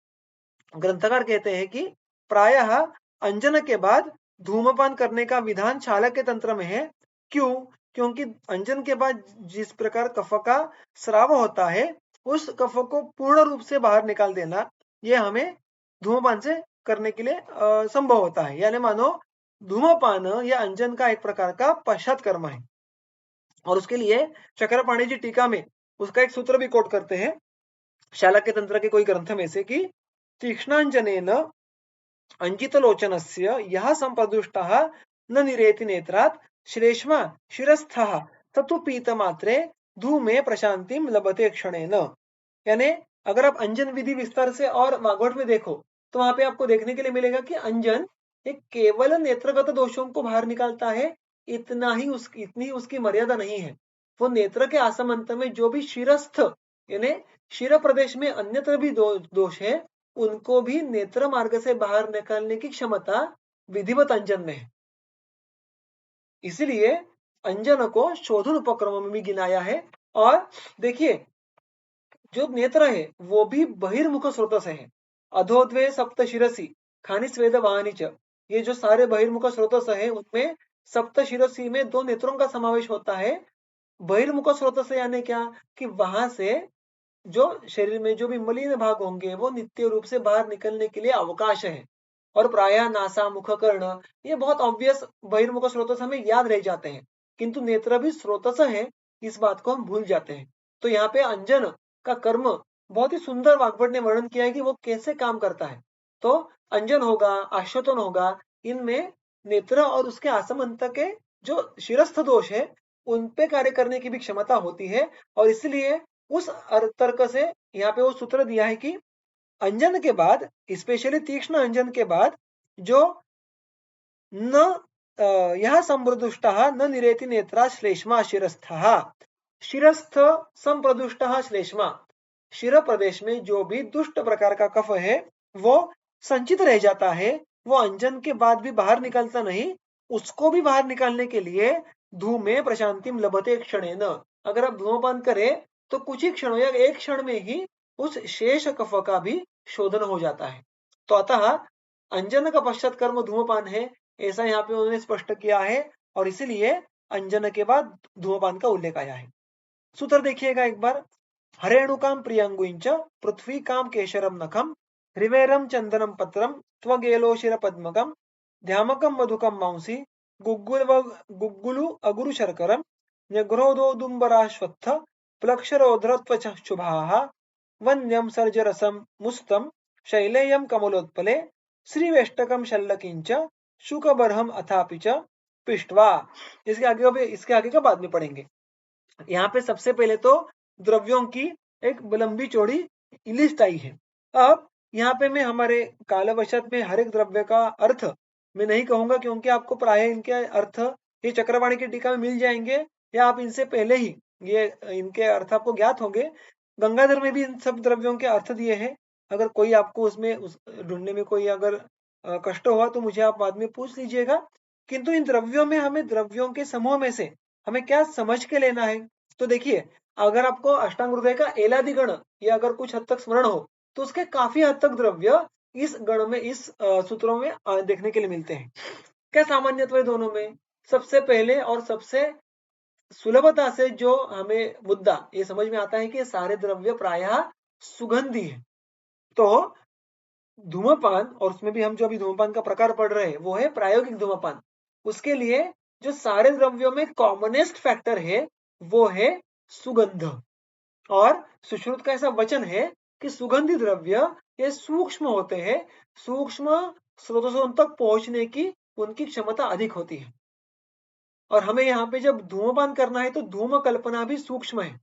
ग्रंथकार कहते हैं कि प्रायः अंजन के बाद धूमपान करने का विधान चालक के तंत्र में है। क्यों? क्योंकि अंजन के बाद जिस प्रकार कफ का स्राव होता है, उस कफ को पूर्ण रूप से बाहर निकाल देना ये हमें धूमपान से करने के लिए संभव होता है। यानी मानो धूमपान या अंजन का एक प्रकार का पश्चात कर्म है। और उसके लिए चक्रपाणी जी टीका में उसका एक सूत्र भी कोट करते हैं शालक्य तंत्र के कोई ग्रंथ में से कि तीक्ष्णांजनेन अंजितलोचनस्य यः संप्रदुष्टः न निरेति नेत्रात् श्लेष्मा शिरस्थः ततु पीतमात्रे धूमे प्रशांतिम लभते क्षणेन। यानी अगर आप अंजन विधि विस्तार से और मागोट में देखो तो वहां पे आपको देखने के लिए मिलेगा कि अंजन एक केवल नेत्रगत दोषों को बाहर निकालता है, इतनी उसकी मर्यादा नहीं है। वो नेत्र के आसमंत में जो भी शिरस्थ यानी शिर प्रदेश में अन्यत्र भी दोष है, उनको भी नेत्र मार्ग से बाहर निकालने की क्षमता विधिवत अंजन में है। इसलिए अंजन को शोधन उपक्रमों में भी गिनाया है। और देखिए जो नेत्र है वो भी बहिर्मुख स्रोत से है। अधोद्वे सप्त शिरसी खानी स्वेद वाहनी च, ये जो सारे बहिर्मुख स्रोत से है उनमें सप्त शिरसी में 2 नेत्रों का समावेश होता है। बहिर्मुख स्रोत से यानी क्या कि वहां से जो शरीर में जो भी मलिन भाग होंगे वो नित्य रूप से बाहर निकलने के लिए अवकाश है। और प्रायः नासा मुख कर्ण ये बहुत ऑब्वियस बहिर्मुख स्रोत से हमें याद रह जाते हैं, किंतु नेत्र भी स्रोत है, इस बात को हम भूल जाते हैं। तो यहाँ पे अंजन का कर्म बहुत ही सुंदर वाग्भट ने वर्णन किया है कि वो कैसे काम करता है। तो अंजन होगा, आश्वतन होगा, इनमें नेत्र और उसके आसमंत के जो शिरस्थ दोष है उन पे कार्य करने की भी क्षमता होती है। और इसलिए उस तर्क से यहाँ पे वो सूत्र दिया है कि अंजन के बाद स्पेशली तीक्ष्ण अंजन के बाद जो न यह संप्रदुष्टः न निरेति नेत्रा श्लेष्मा शिरस्थः, शिरस्थ संप्रदुष्टः श्लेष्मा, शिर प्रदेश में जो भी दुष्ट प्रकार का कफ है वो संचित रह जाता है, वो अंजन के बाद भी बाहर निकलता नहीं। उसको भी बाहर निकालने के लिए धूमे प्रशांतिम लभते क्षणेन, अगर आप धूमपान करें तो कुछ ही क्षणों या एक क्षण में ही उस शेष कफ का भी शोधन हो जाता है। तो अतः अंजन का पश्चात कर्म धूमपान है, ऐसा यहाँ पे उन्होंने स्पष्ट किया है। और इसीलिए अंजन के बाद धूमपान का उल्लेख आया है। सूत्र देखिएगा एक बार, हरेणुकां प्रियंगुञ्च पृथ्वीकां केशरं नखं हृवेरं चन्दनं पत्रं त्वगेलोशिरपद्मकं ध्यामकं मधुकं मांसि गुग्गुलु अगुरुशर्करं न्यग्रोदोदुम्बराश्वत्थ प्लक्षरोध्रत्वचः वन्यं सर्जरसं मुस्तं शैलेयं कमलोत्पले श्रीवेष्टकं शल्लकिंच शुकबर्हम अथापि च पिष्ट्वा। इसके आगे का बाद में पढ़ेंगे। यहाँ पे सबसे पहले तो द्रव्यों की एक लंबी चौड़ी लिस्ट आई है। अब यहाँ पे मैं हमारे कालवशत में हर एक द्रव्य का अर्थ मैं नहीं कहूंगा, क्योंकि आपको प्राय इनके अर्थ ये चक्रवाणी की टीका में मिल जाएंगे, या आप इनसे पहले ही ये इनके अर्थ आपको ज्ञात होंगे। गंगाधर में भी इन सब द्रव्यों के अर्थ दिए हैं। अगर कोई आपको उसमें ढूंढने में कोई अगर कष्ट हुआ तो मुझे आप बाद में पूछ लीजिएगा। किंतु इन द्रव्यों में हमें द्रव्यों के समूह में से हमें क्या समझ के लेना है। तो देखिए, अगर आपको अष्टांग हृदय का एलादि गण या अगर कुछ हद तक स्मरण हो तो उसके काफी हद तक द्रव्य इस गण में, इस सूत्रों में देखने के लिए मिलते हैं। क्या सामान्यत्व है दोनों में? सबसे पहले और सबसे सुलभता से जो हमें मुद्दा ये समझ में आता है कि सारे द्रव्य प्रायः सुगंधी है। तो धूमपान, और उसमें भी हम जो अभी धूमपान का प्रकार पढ़ रहे हैं वो है प्रायोगिक धूमपान। उसके लिए जो सारे द्रव्यों में कॉमनेस्ट फैक्टर है वो है सुगंध। और सुश्रुत का ऐसा वचन है कि सुगंधी द्रव्य ये सूक्ष्म होते हैं, सूक्ष्म स्रोतों तक पहुंचने की उनकी क्षमता अधिक होती है। और हमें यहाँ पे जब धूमपान करना है तो धूम कल्पना भी सूक्ष्म है।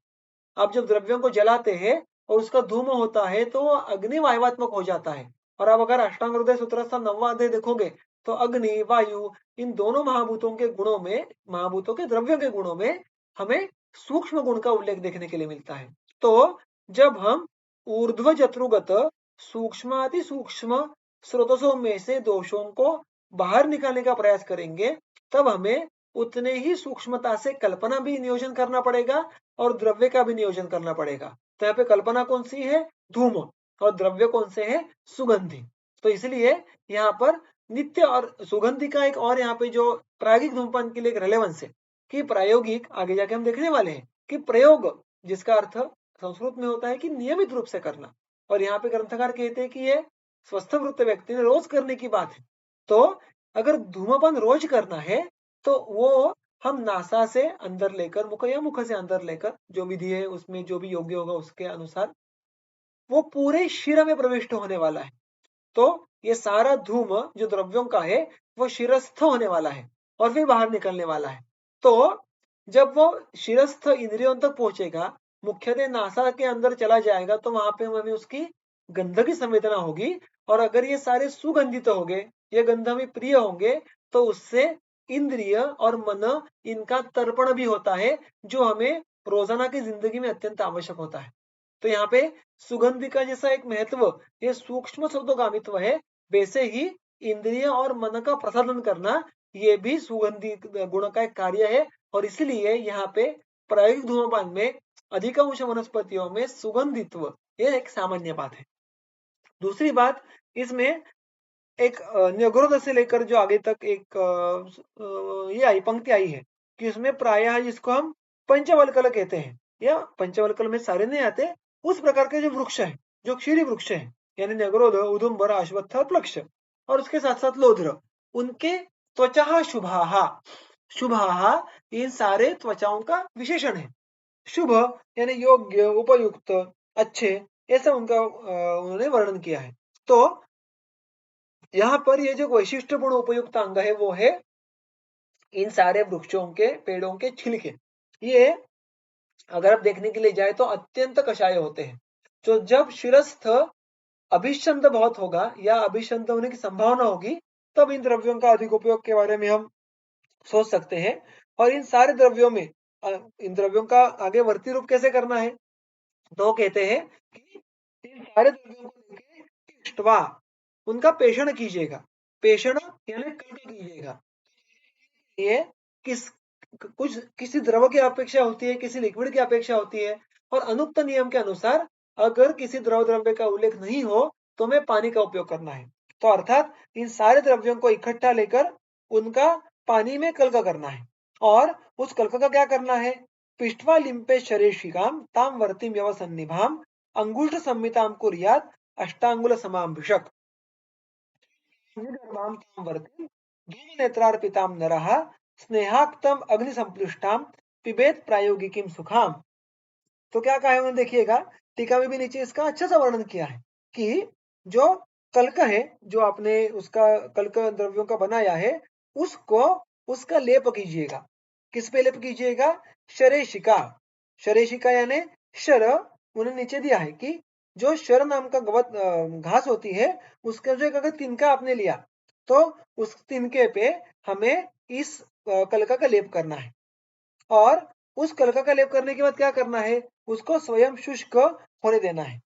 आप जब द्रव्यों को जलाते हैं और उसका धूम होता है तो अग्नि वायुवात्मक हो जाता है। और अब अगर अष्टांग हृदय सूत्रस्थ 9वां अध्याय देखोगे तो अग्नि, वायु, इन दोनों महाभूतों के गुणों में, महाभूतों के द्रव्यों के गुणों में हमें सूक्ष्म गुण का उल्लेख देखने के लिए मिलता है। तो जब हम ऊर्ध्व जत्रुगत सूक्ष्माति सूक्ष्म स्रोतों में से दोषों को बाहर निकालने का प्रयास करेंगे, तब हमें उतने ही सूक्ष्मता से कल्पना भी नियोजन करना पड़ेगा और द्रव्य का भी नियोजन करना पड़ेगा। तो यहाँ पे कल्पना कौन सी है? धूम। और द्रव्य कौन से है? सुगंधी। तो इसलिए यहाँ पर नित्य और सुगंधी का एक और यहाँ पे जो प्रायोगिक धूमपान के लिए एक रेलेवेंस है कि प्रायोगिक आगे जाके हम देखने वाले हैं कि प्रयोग, जिसका अर्थ संस्कृत में होता है कि नियमित रूप से करना। और यहाँ पे ग्रंथकार कहते हैं कि ये स्वस्थ वृत्त व्यक्ति ने रोज करने की बात है। तो अगर धूमपान रोज करना है तो वो हम नासा से अंदर लेकर, मुख या मुख से अंदर लेकर, जो विधि है उसमें जो भी योग्य होगा उसके अनुसार वो पूरे शिर में प्रविष्ट होने वाला है। तो ये सारा धूम जो द्रव्यों का है वो शिरस्थ होने वाला है और फिर बाहर निकलने वाला है। तो जब वो शिरस्थ इंद्रियों तक पहुंचेगा, मुख्यतः नासा के अंदर चला जाएगा, तो वहां पे हमें उसकी गंध की संवेदना होगी। और अगर ये सारे सुगंधित होंगे, ये गंध हमें प्रिय होंगे, तो उससे इंद्रिय और मन इनका तर्पण भी होता है, जो हमें रोजाना की जिंदगी में अत्यंत आवश्यक होता है। तो यहाँ पे सुगंध का जैसा एक महत्व ये सूक्ष्म शब्दोगामित्व है, वैसे ही इंद्रिय और मन का प्रसादन करना ये भी सुगंधी गुण का एक कार्य है। और इसलिए यहाँ पे प्रायोगिक धूमपान में अधिकांश वनस्पतियों में सुगंधित्व ये एक सामान्य बात है। दूसरी बात, इसमें एक न्यग्रोध से लेकर जो आगे तक एक ये आई पंक्ति आई है कि उसमें प्रायः जिसको हम पंचवल्कल कहते हैं, या पंचवल्कल में सारे नहीं आते, उस प्रकार के जो वृक्ष है, जो क्षीरी वृक्ष है, यानी न्यग्रोध, उदुम्बर, अश्वत्थ और प्लक्ष, और उसके साथ साथ लोध्र, उनके त्वचा शुभाहा, शुभाहा इन सारे त्वचाओं का विशेषण है। शुभ यानी योग्य, उपयुक्त, अच्छे, ऐसा उनका उन्होंने वर्णन किया है। तो यहाँ पर ये जो वैशिष्टपूर्ण उपयुक्त अंग है वो है इन सारे वृक्षों के, पेड़ों के छिलके। ये अगर आप देखने के लिए जाए तो अत्यंत कषाय होते हैं। तो जब शिरस्थ अभिशंत बहुत होगा या अभिशंत होने की संभावना होगी, तब इन द्रव्यों का अधिक उपयोग के बारे में हम सोच सकते हैं। और इन सारे द्रव्यों में इन द्रव्यों का आगे वर्ती रूप कैसे करना है, तो कहते हैं कि इन सारे द्रव्यों को लेके इष्टवा, उनका पेषण कीजिएगा। पेषण यानी कल्प कीजिएगा। ये किस कुछ किसी द्रव की अपेक्षा होती है, किसी लिक्विड की अपेक्षा होती है। और अनुक्त नियम के अनुसार अगर किसी द्रव्य का उल्लेख नहीं हो तो हमें पानी का उपयोग करना है। तो अर्थात इन सारे द्रव्यों को इकट्ठा लेकर उनका पानी में कल्क करना है। और उस कल्क का क्या करना है? पिष्ट्वा लिम्पे शरेशिकां तां वर्तिं व्यवसन्निभाम् अंगुष्ठ संहितां कुर्यात् अष्टांगुल समाम्भिषक् गर्भां तां वर्तिं धूमनेत्रार्पितां नरः स्नेहाक्तम अग्निसंप्लुष्टां पिबेत प्रायोगिकीं सुखाम। तो क्या कहा है उन्होंने, देखिएगा टीका में भी नीचे इसका अच्छा सा वर्णन किया है कि जो कल्क है, जो आपने उसका कल्क द्रव्यों का बनाया है, उसको उसका लेप कीजिएगा। किस पे लेप कीजिएगा? शरेशिका। शरेशिका यानी शर, उन्होंने नीचे दिया है कि जो शर नाम का घास होती है, उसका जो एक अगर तिनका आपने लिया तो उस तिनके पे हमें इस कलका का लेप करना है। और उस कलका का लेप करने के बाद क्या करना है? उसको स्वयं शुष्क होने देना है।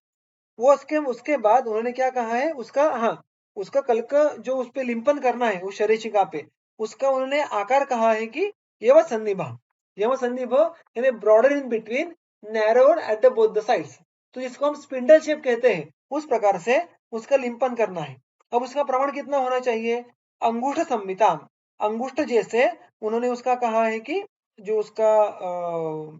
वो उसके बाद उन्होंने क्या कहा है, उसका उसका कल्क जो उस पे लिंपन करना है उस शरेशिका पे, उसका उन्होंने आकार कहा है कि यव सन्निभा। यव सन्निभ यानी broader in between, narrowed at the both the sides. तो जिसको हम स्पिंडल शेप कहते हैं, उस प्रकार से उसका लिंपन करना है। अब उसका प्रमाण कितना होना चाहिए? अंगुष्ठ संमिता, अंगुष्ठ जैसे उन्होंने उसका कहा है कि जो उसका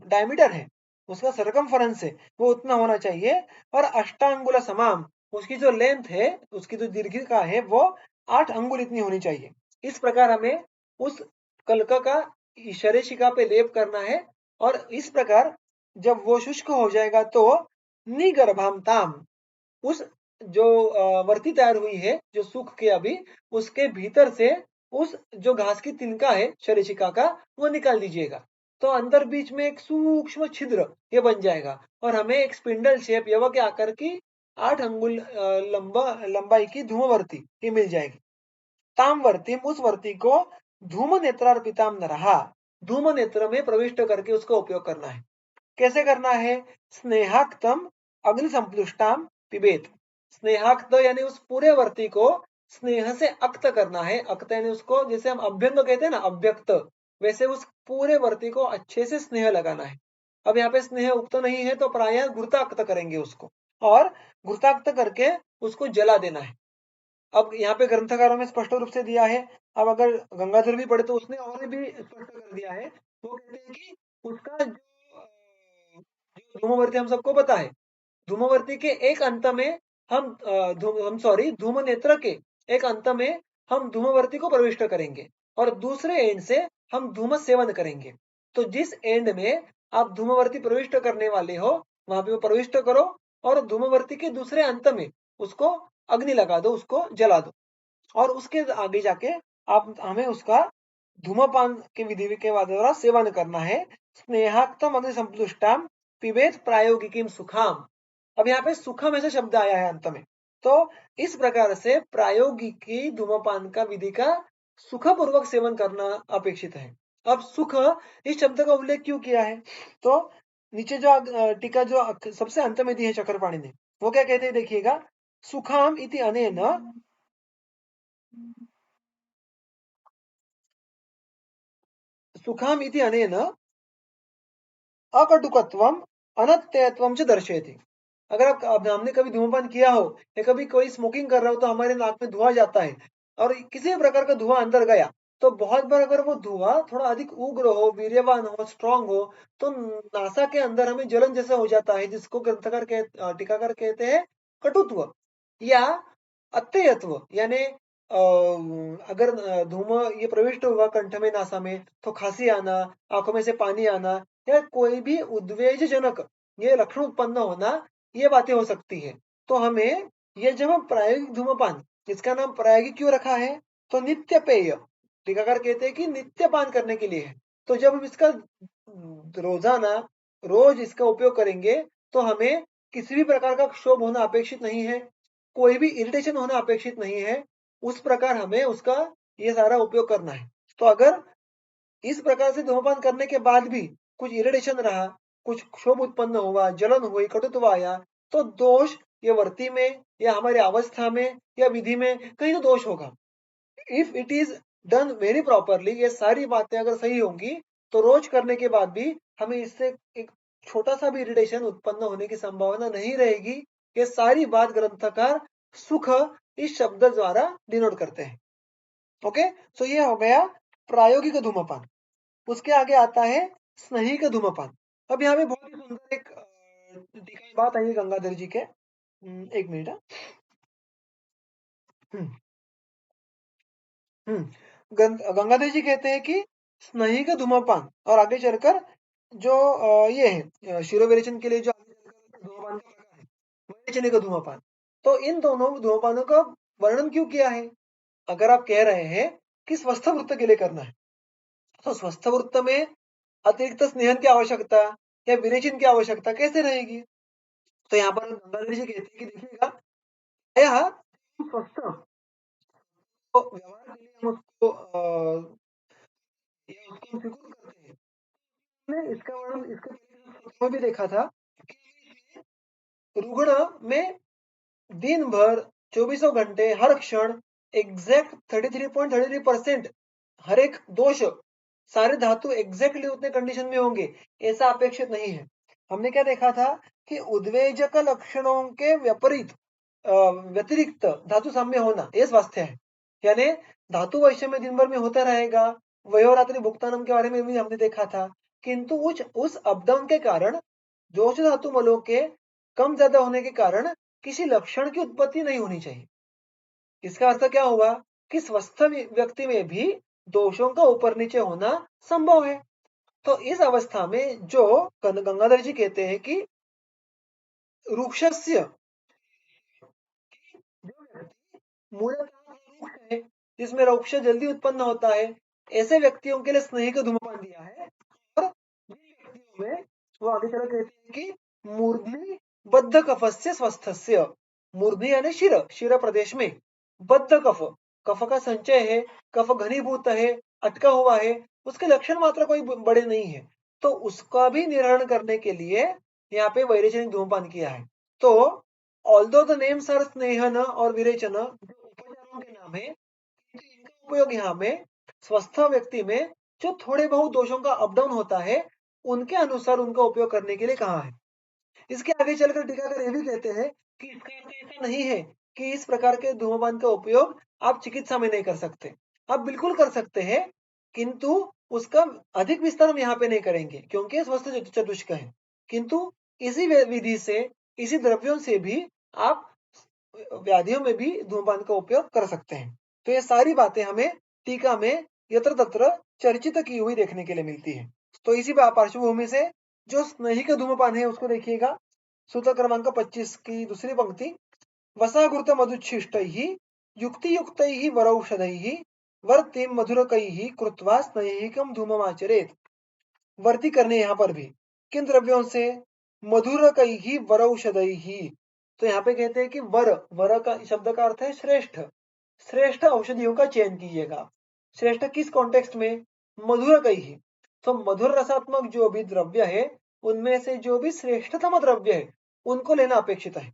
डायमीटर है, उसका सरकमफरेंस है, वो उतना होना चाहिए। और अष्टांगुल समाम, उसकी जो लेंथ है, उसकी जो दीर्घिका है, वो 8 अंगुल इतनी होनी चाहिए। इस प्रकार हमें उस कल्क का शरेशिका पे लेप करना है। और इस प्रकार जब वो शुष्क हो जाएगा तो निगर्भाम ताम, उस जो वर्ती तैयार हुई है, जो सूख के अभी, उसके भीतर से उस जो घास की तिनका है शरेशिका का, वो निकाल दीजिएगा। तो अंदर बीच में एक सूक्ष्म छिद्र ये बन जाएगा और हमें एक स्पिंडल शेप यव के आकार की 8 अंगुल लंबाई की धूमवर्ती ये मिल जाएगी। ताम वर्तिम, उस वर्ती को धूम नेत्रार्पिताम नरहा, धूम नेत्र में प्रविष्ट करके उसका उपयोग करना है। कैसे करना है? स्नेहाक्तम अग्नि संप्लुष्टाम पिबेत। स्नेहाक्त यानी उस पूरे वर्ती को स्नेह से अक्त करना है। अक्त यानी उसको, जैसे हम अभ्यंग कहते हैं ना, अभ्यक्त, वैसे उस पूरे वर्ती को अच्छे से स्नेह लगाना है। अब यहाँ पे स्नेह उक्त नहीं है तो प्रायः घृताक्त करेंगे उसको, और घृताक्त करके उसको जला देना है। अब यहाँ पे ग्रंथकारों में स्पष्ट रूप से दिया है। अब अगर गंगाधर भी पढ़े तो उसने और भी स्पष्ट कर दिया है। वो कहते हैं कि उसका जो धूमवर्ती हम सबको पता है, धूमवर्ती के एक अंत में धूम नेत्र के एक अंत में हम धूमवर्ती को प्रविष्ट करेंगे और दूसरे एंड से हम धूम सेवन करेंगे। तो जिस एंड में आप धूमवर्ती प्रविष्ट करने वाले हो, वहां पे वो प्रविष्ट करो और धूमवर्ती के दूसरे अंत में उसको अग्नि लगा दो, उसको जला दो। और उसके आगे जाके आप हमें उसका धूमपान के विधि के द्वारा सेवन करना है। स्नेहाक्तम अग्नि संप्लुष्टाम पिबेत प्रायोगिकीम सुखाम। अब यहाँ पे सुखम ऐसा शब्द आया है अंत में। तो इस प्रकार से प्रायोगिकी धूमपान का विधि का सुखपूर्वक सेवन करना अपेक्षित है। अब सुख इस शब्द का उल्लेख क्यों किया है? तो नीचे जो टीका जो सबसे अंत में दी है चक्रपाणी ने, वो क्या कहते हैं देखिएगा, सुखाम इति अनेन, सुखाम इति अनेन अकटुकत्वम अनत्यत्वम च दर्शयति। अगर अब हमने कभी धूमपान किया हो या कभी कोई स्मोकिंग कर रहा हो तो हमारे नाक में धुआं जाता है और किसी भी प्रकार का धुआं अंदर गया, तो बहुत बार अगर वो धुआं थोड़ा अधिक उग्र हो, वीर्यवान हो, स्ट्रांग हो, तो नासा के अंदर हमें जलन जैसा हो जाता है, जिसको टीकाकार कहते हैं कटुत्व या अत्ययत्व। यानी अगर धूम ये प्रविष्ट हुआ कंठ में, नासा में, तो खांसी आना, आंखों में से पानी आना या कोई भी उद्वेजजनक ये लक्षण उत्पन्न होना, ये बातें हो सकती है। तो हमें ये जब हम प्रायोगिक धूमपान, इसका नाम प्रायोगिक क्यों रखा है? तो नित्य पेय, टीकाकार कहते हैं कि नित्य पान करने के लिए है। तो जब हम इसका रोजाना रोज इसका उपयोग करेंगे तो हमें किसी भी प्रकार का क्षोभ होना अपेक्षित नहीं है, कोई भी इरिटेशन होना अपेक्षित नहीं है। उस प्रकार हमें उसका ये सारा उपयोग करना है। तो अगर इस प्रकार से धूमपान करने के बाद भी कुछ इरिटेशन रहा, कुछ क्षोभ उत्पन्न हुआ, जलन हुई, कटुत्व आया, तो दोष ये वर्ती में या हमारी अवस्था में या विधि में कहीं तो दोष होगा। If it is done very properly, ये सारी बातें अगर सही होंगी तो रोज करने के बाद भी हमें इससे एक छोटा सा भी इरिटेशन उत्पन्न होने की संभावना नहीं रहेगी। ये सारी बात ग्रंथकार सुख इस शब्द द्वारा डिनोट करते हैं। ओके, सो ये हो गया प्रायोगिक धूमपान। उसके आगे आता है स्नेही का धूमपान। अब यहाँ पे बहुत ही सुंदर एक टीका में बात आई है गंगाधर जी के। एक मिनट। हम्म गंगाधर जी कहते हैं कि स्नेही का धूमपान और आगे चलकर जो ये है शिरोविरेचन के लिए जो आगे चलकर धूमपान का प्रकार है विरेचनी का धूमपान। तो इन दोनों धूमपानों का वर्णन क्यों किया है? अगर आप कह रहे हैं कि स्वस्थ वृत्त के लिए करना है तो स्वस्थ वृत्त में अतिरिक्त स्नेहन की आवश्यकता या विरेचन की आवश्यकता कैसे रहेगी? तो यहाँ पर गंगाधर जी कहते हैं कि देखिएगा यह स्वस्थ तो व्यवहार के लिए हम उसको या उसको हम स्वीकृत करते हैं। हमने इसका वर्णन इसके पहले में भी देखा था कि रुग्ण में दिन भर चौबीसों घंटे हर क्षण एग्जैक्ट 33.33% हर एक दोष सारे धातु एग्जैक्टली उतने कंडीशन में होंगे ऐसा अपेक्षित नहीं है। हमने क्या देखा था कि उद्वेजक लक्षणों के व्यतिरिक्त धातु साम्य होना ये स्वास्थ्य है। यानी धातु वैषम्य दिन भर में होता रहेगा। वयोरात्रि भुगतानम के बारे में भी हमने देखा था, किंतु उस अपडाउन के कारण दोष धातु मलों के कम ज्यादा होने के कारण किसी लक्षण की उत्पत्ति नहीं होनी चाहिए। इसका अर्थ क्या हुआ कि स्वस्थ व्यक्ति में भी दोषों का ऊपर नीचे होना संभव है। तो इस अवस्था में जो गंगाधर जी कहते हैं कि वृक्षस्य जो व्यक्ति मूलतः वृक्ष है जिसमें वृक्ष जल्दी उत्पन्न होता है ऐसे व्यक्तियों के लिए स्नेही का धूमपान दिया है। और जिन व्यक्तियों में वो आगे चला कहते हैं कि मूर्धनि बद्ध कफस्य स्वस्थस्य मूर्धनि यानी शिर प्रदेश में बद्ध कफ का संचय है, कफ घनीभूत है, अटका हुआ है, उसके लक्षण मात्र कोई बड़े नहीं है तो उसका भी निवारण करने के लिए यहाँ पे वैरेचनिक धूमपान किया है। तो ऑल्दो द नेम्स आर स्नेहन और विरेचन जो उपचारों के नाम है किंतु इनका उपयोग यहाँ में स्वस्थ व्यक्ति में जो थोड़े बहुत दोषों का अपडाउन होता है उनके अनुसार उनका उपयोग करने के लिए कहा है। इसके आगे चलकर टीकाकार ये भी कहते हैं कि इसका अर्थ ऐसा नहीं है कि इस प्रकार के धूमपान का उपयोग आप चिकित्सा में नहीं कर सकते। आप बिल्कुल कर सकते हैं किंतु उसका अधिक विस्तार हम यहाँ पे नहीं करेंगे क्योंकि स्वस्थ चतुष्क है। किंतु इसी विधि से इसी द्रव्यों से भी आप व्याधियों में भी धूमपान का उपयोग कर सकते हैं। तो ये सारी बातें हमें टीका में यत्र तत्र चर्चित की हुई देखने के लिए मिलती है। तो इसी पार्श्वभूमि से जो स्नेही का धूमपान है उसको देखिएगा। सूत्र क्रमांक 25 की दूसरी पंक्ति वसाघृत मधुच्छिष्ट युक्ति युक्त वरौषधि वर्तिम मधुरकैः कृत्वा स्नेहिकम धूममाचरेत। वर्ती करने यहाँ पर भी किन द्रव्यों से? मधुरकैः वरौषधि। तो यहाँ पे कहते हैं कि वर का शब्द का अर्थ है श्रेष्ठ। श्रेष्ठ औषधियों का चयन कीजिएगा। श्रेष्ठ किस कॉन्टेक्स्ट में? मधुरकैः। तो मधुर रसात्मक जो भी द्रव्य है उनमें से जो भी श्रेष्ठतम द्रव्य है उनको लेना अपेक्षित है।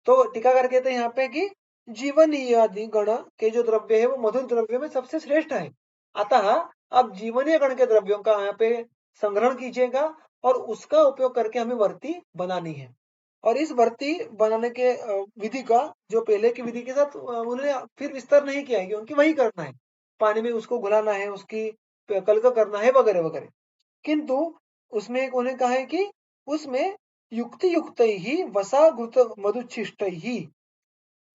तो टीकाकार कहते हैं यहाँ पे कि जीवनीय आदि गण के जो द्रव्य है वो मधुर द्रव्य में सबसे श्रेष्ठ है। अतः अब जीवनीय गण के द्रव्यों का यहाँ पे संग्रहण कीजिएगा और उसका उपयोग करके हमें वर्ती बनानी है। और इस वर्ती बनाने के विधि का जो पहले की विधि के साथ उन्होंने फिर विस्तार नहीं किया है क्योंकि वही करना है। पानी में उसको घुलाना है, उसकी कलका करना है वगैरह वगैरह। किंतु उसमें एक उन्होंने कहा है कि उसमें युक्ति युक्त ही वसाघृत मधुच्छिष्ट ही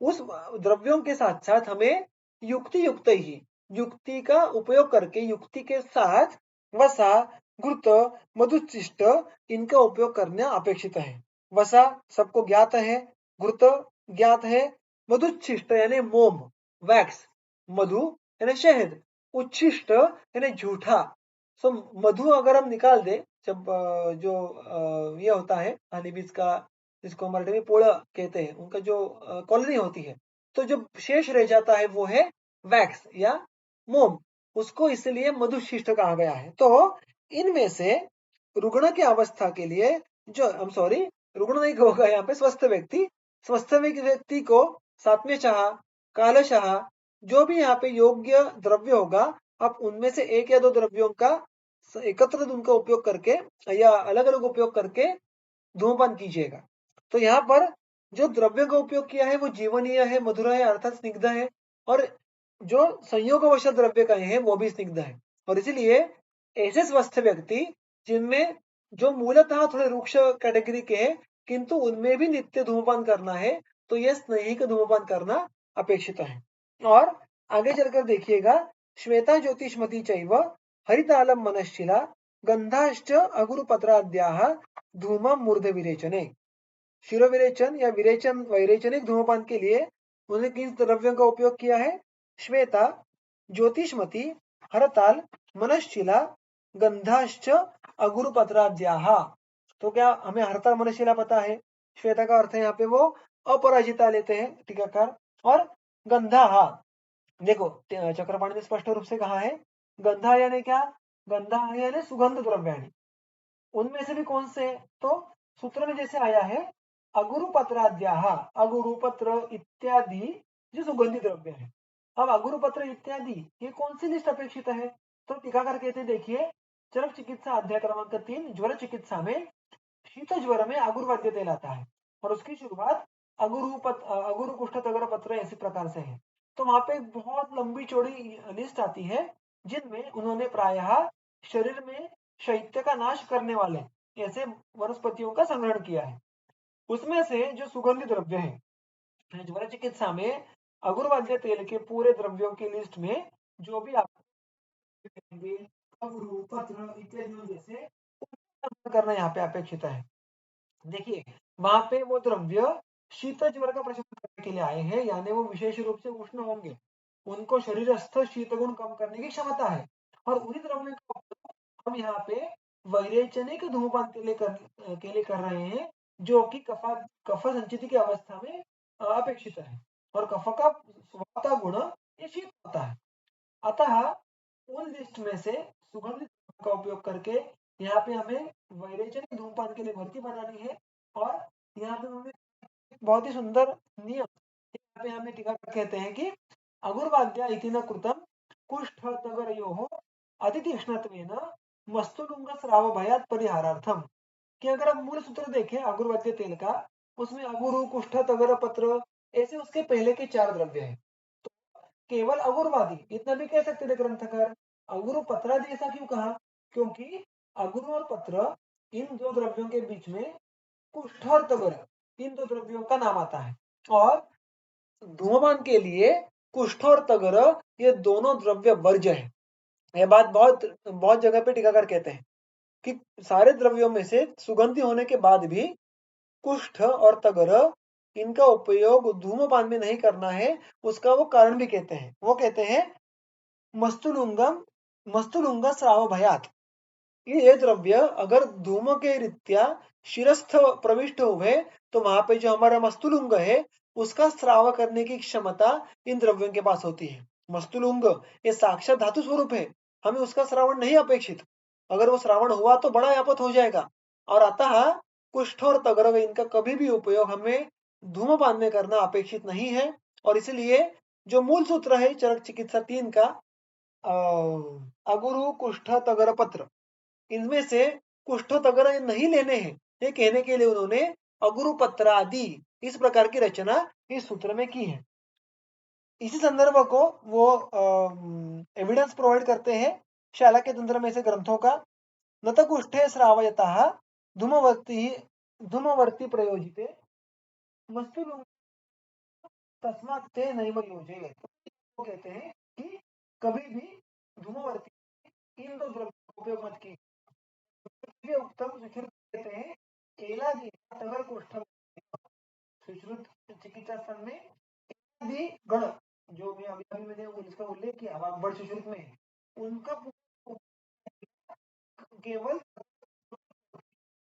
उस द्रव्यों के साथ साथ हमें युक्ति युक्त ही युक्ति का उपयोग करके युक्ति के साथ वसा घृत मधुच्छिष्ट इनका उपयोग करना अपेक्षित है। वसा सबको ज्ञात है, घृत ज्ञात है, मधुच्छिष्ट यानी मोम वैक्स, मधु यानी शहद, उच्छिष्ट यानी झूठा। सो मधु अगर हम निकाल दे जब ये होता है हनी बीज का जिसको मराठी में पोड़ा कहते हैं उनका जो कॉलोनी होती है तो जो शेष रह जाता है वो है वैक्स या मोम। उसको इसलिए मधुशिष्ट कहा गया है। तो इनमें से रुग्ण की अवस्था के लिए जो हम सॉरी रुग्ण नहीं होगा यहाँ पे स्वस्थ व्यक्ति को सात्म्य चाह कालशाह जो भी यहाँ पे योग्य द्रव्य होगा आप उनमें से एक या दो द्रव्यों का एकत्र उनका उपयोग करके या अलग अलग उपयोग करके धूमपान कीजिएगा। तो यहाँ पर जो द्रव्य का उपयोग किया है वो जीवनीय है, मधुर है अर्थात स्निग्ध है और जो संयोगवश द्रव्य कहे हैं वो भी स्निग्ध है और इसलिए ऐसे स्वस्थ व्यक्ति जिनमें जो मूलतः थोड़े रुक्ष कैटेगरी के हैं, किंतु उनमें भी नित्य धूमपान करना है, तो यह स्नेहिक धूमपान करना अपेक्षित है। और आगे चलकर देखिएगा, श्वेता ज्योतिष्मती चैव हरितालम मनश्शिला गंधाश्च अगुरुपत्राद्याः धूमम मूर्ध विरेचने। शिरोविरेचन या विरेचन वैरेचनिक धूमपान के लिए उन्होंने किन द्रव्यों का उपयोग किया है? श्वेता, ज्योतिष्मती, हरताल, मनश्शिला, गंधाश्च अगुरुपत्राद्याः। तो क्या हमें हरताल मनश्शिला पता है? श्वेता का अर्थ है यहाँ पे वो अपराजिता लेते हैं टीकाकार। और गंधा, देखो चक्रपाणी ने स्पष्ट रूप से कहा है, गंधा यानी क्या? गंधा यानी सुगंध द्रव्याणि। उनमें से भी कौन से? तो सूत्र में जैसे आया है अगुरुपत्राद्याः, अगुरुपत्र इत्यादि जो सुगंधी द्रव्य है। अब अगुरुपत्र इत्यादि ये कौन सी लिस्ट अपेक्षित है? तो टीकाकार कहते देखिए, चरक चिकित्सा अध्याय क्रमांक 3 ज्वर चिकित्सा में शीत ज्वर में अगुरुवाद्य तेल आता है और उसकी शुरुआत अगुरु कुष्ठ तगर पत्र ऐसे प्रकार से है। तो वहां पे बहुत लंबी चौड़ी लिस्ट आती है जिनमें उन्होंने प्रायः शरीर में शैत्य का नाश करने वाले ऐसे वनस्पतियों का संग्रहण किया है। उसमें से जो सुगंधी द्रव्य है, ज्वर चिकित्सा में अगुरुवाद्य तेल के पूरे द्रव्यों की लिस्ट में जो भी आपको अगुरु पत्र इत्यादि जैसे करना यहाँ पे अपेक्षित है। देखिए वहां पे वो द्रव्य शीत ज्वर का प्रशमन करने के लिए आए हैं, यानी वो विशेष रूप से उष्ण होंगे, उनको शरीरस्थ शीत गुण कम करने की क्षमता है। और उन्हीं द्रव्यों का उपयोग हम यहाँ पे वैरेचनिक धूमपान के लिए कर रहे हैं, जो कि कफ संचित की अवस्था में अपेक्षित है। और कफ का स्वभाव का गुण ये शीत होता है। अतः उन लिस्ट में से सुगंधित का उपयोग करके यहाँ पे हमें वैरेचनिक धूमपान के लिए भर्ती बनानी है। और यहाँ पे हमें बहुत ही सुंदर नियम यहाँ पे हमें टीका कहते हैं कि अगुर्वाद्या इति न कृतम कुष्ठ तगरयोः अतितीक्ष्णत्वेन मस्तुलुंग स्राव भयात् परिहारार्थम। कि अगर हम मूल सूत्र देखें अगुर्वाद्य तेल का, उसमें अगुरु कुष्ठ तगर पत्र ऐसे उसके पहले के 4 द्रव्य है। तो केवल अगुरवादी इतना भी कह सकते थे ग्रंथकार। अगुरु पत्रादि ऐसा क्यों कहा? क्योंकि अगुरु और पत्र इन दो द्रव्यों के बीच में कुष्ठ और तगर इन दो द्रव्यों का नाम आता है। और धूमपान के लिए कुष्ठ और तगर ये दोनों द्रव्य वर्ज्य है। यह बात बहुत बहुत जगह पे टीकाकार कहते हैं कि सारे द्रव्यों में से सुगंधी होने के बाद भी कुष्ठ और तगर इनका उपयोग धूमपान में नहीं करना है। उसका वो कारण भी कहते हैं, वो कहते हैं मस्तुलुंग स्राव भयात। ये द्रव्य अगर धूम के रीत्या शिरस्थ प्रविष्ट हुए तो वहां पे जो हमारा मस्तुलुंग है उसका स्राव करने की क्षमता इन द्रव्यों के पास होती है। मस्तुलुंग ये साक्षात धातु स्वरूप है, हमें उसका श्रावण नहीं अपेक्षित। अगर वो श्रावण हुआ तो बड़ा आपत हो जाएगा। और अतः कुष्ठ और तगरव इनका कभी भी उपयोग हमें धूमपान में करना अपेक्षित नहीं है। और इसलिए जो मूल सूत्र है चरक चिकित्सा 3 का अगुरु कुष्ठ तगर पत्र, इनमें से कुष्ठ तगर नहीं लेने हैं, ये कहने के लिए उन्होंने अगुरु पत्रादि इस प्रकार की रचना इस सूत्र में की है। इसी संदर्भ को वो एविडेंस प्रोवाइड करते हैं शाला के तंत्र में से ग्रंथों का। न तो कुष्ठे श्रावयतः धूमवर्ती प्रयोजिते वस्तु तस्मात् ते नैव योजयेत्। वो कहते हैं कि कभी भी धूमवर्ती इन दो द्रव्यों का उपयोग मत कीजिए। उत्तम सुश्रुत कहते हैं केलादि तगर कोष्ठम, सुश्रुत चिकित्सा सन में आदि गण जो मैं अभी अभी मैंने इसका उल्लेख किया बड़ सुश्रुत में, उनका केवल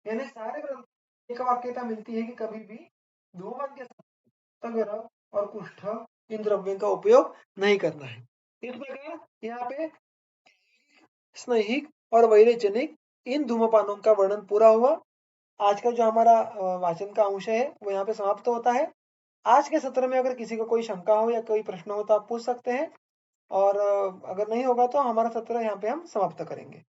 यानी सारे ग्रंथ एक वाक्यता मिलती है कि कभी भी धूमपान के तगर और कुष्ठ इन द्रव्यों का उपयोग नहीं करना है। इस प्रकार यहाँ पे स्नेहिक और वैरेचनिक इन धूमपानों का वर्णन पूरा हुआ। आज का जो हमारा वाचन का अंश है वो यहाँ पे समाप्त होता है। आज के सत्र में अगर किसी को कोई शंका हो या कोई प्रश्न हो तो आप पूछ सकते हैं। और अगर नहीं होगा तो हमारा सत्र यहाँ पे हम समाप्त करेंगे।